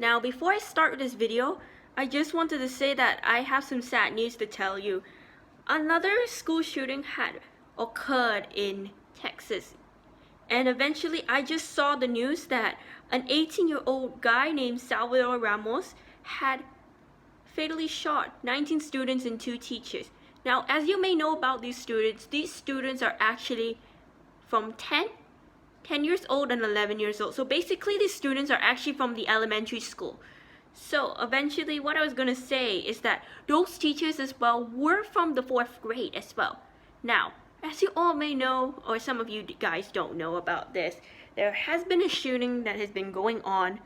Now, before I start this video, I just wanted to say that I have some sad news to tell you. Another school shooting had occurred in Texas. And eventually, I just saw the news that an 18-year-old guy named Salvador Ramos had fatally shot 19 students and 2 teachers. Now, as you may know about these students are actually from 10 years old and 11 years old. So basically, these students are actually from the elementary school. So eventually, what I was going to say is that those teachers as well were from the 4th grade as well. Now, as you all may know, or some of you guys don't know about this, there has been a shooting that has been going on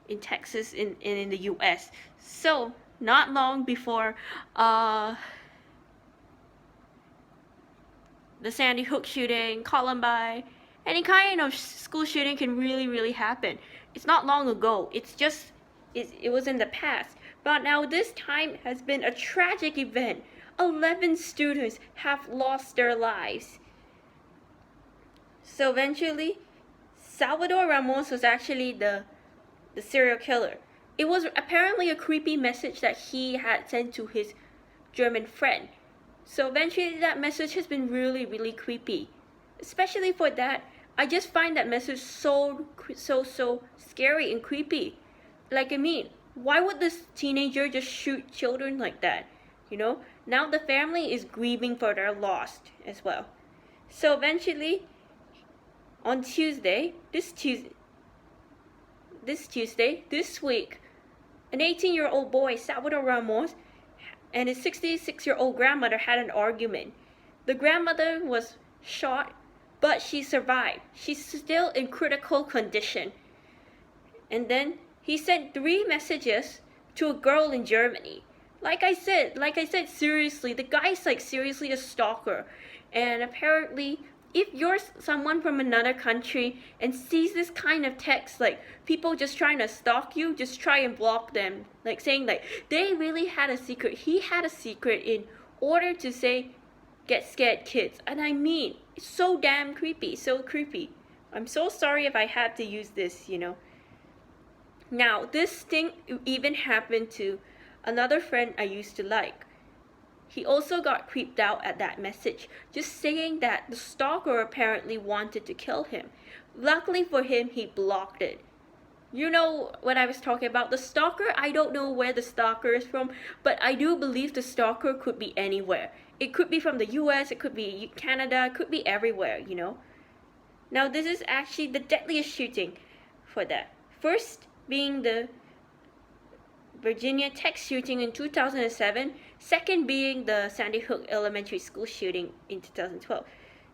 in Texas, in the US. So, not long before the Sandy Hook shooting, Columbine, any kind of school shooting can really happen. It's not long ago. It was in the past. But now this time has been a tragic event. 11 students have lost their lives. So eventually, Salvador Ramos was actually the serial killer. It was apparently a creepy message that he had sent to his German friend. So eventually that message has been really creepy. Especially for that, I just find that message so scary and creepy. Like, I mean, why would this teenager just shoot children like that? You know? Now the family is grieving for their loss as well. So eventually, on Tuesday, this week, an 18-year-old boy, Salvador Ramos, and his 66-year-old grandmother had an argument. The grandmother was shot, but she survived. She's still in critical condition. And then he sent 3 messages to a girl in Germany. Like I said, seriously, the guy's like seriously a stalker. And apparently, if you're someone from another country and sees this kind of text, like people just trying to stalk you, just try and block them. Like saying like they really had a secret. He had a secret in order to say, get scared kids. And I mean, it's so damn creepy, so creepy. I'm so sorry if I had to use this, you know. Now, this thing even happened to another friend I used to like. He also got creeped out at that message, just saying that the stalker apparently wanted to kill him. Luckily for him, he blocked it. You know what I was talking about? The stalker, I don't know where the stalker is from, but I do believe the stalker could be anywhere. It could be from the US, it could be Canada, it could be everywhere, you know? Now, this is actually the deadliest shooting for that. First being the Virginia Tech shooting in 2007, second being the Sandy Hook Elementary School shooting in 2012.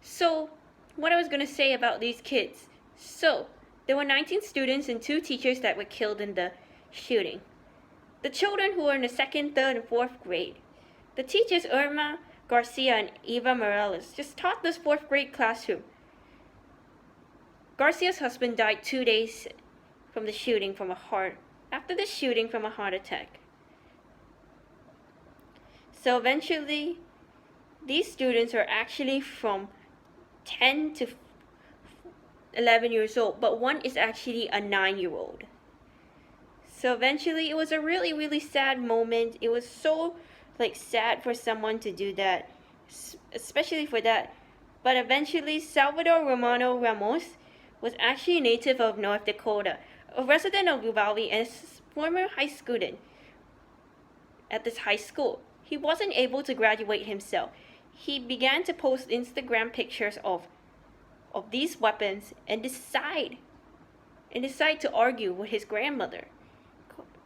So, what I was going to say about these kids. So, there were 19 students and 2 teachers that were killed in the shooting. The children who were in the 2nd, 3rd, and 4th grade. The teachers, Irma Garcia and Eva Morales, just taught this 4th grade classroom. Garcia's husband died 2 days from the shooting from a heart attack. So eventually, these students are actually from 10 to 11 years old, but one is actually a 9-year-old. So eventually, it was a really sad moment. It was so sad for someone to do that, especially for that. But eventually, Salvador Romano Ramos was actually a native of North Dakota, a resident of Uvalde, and a former high student at this high school. He wasn't able to graduate himself. He began to post Instagram pictures of these weapons and decide to argue with his grandmother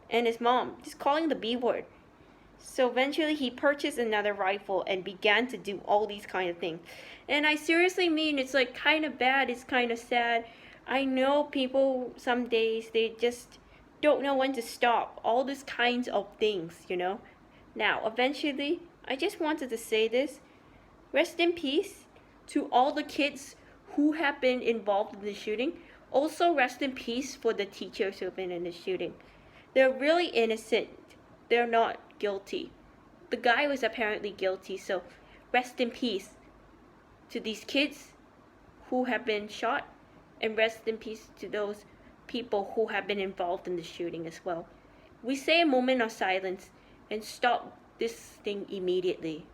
and his mom, just calling the B word. So eventually he purchased another rifle and began to do all these kind of things. And I seriously mean, it's like kind of bad, it's kind of sad. I know people some days, they just don't know when to stop all these kinds of things, you know. Now, eventually, I just wanted to say this. Rest in peace to all the kids who have been involved in the shooting. Also, rest in peace for the teachers who have been in the shooting. They're really innocent. They're not guilty. The guy was apparently guilty, so rest in peace to these kids who have been shot, and rest in peace to those people who have been involved in the shooting as well. We say a moment of silence and stop this thing immediately.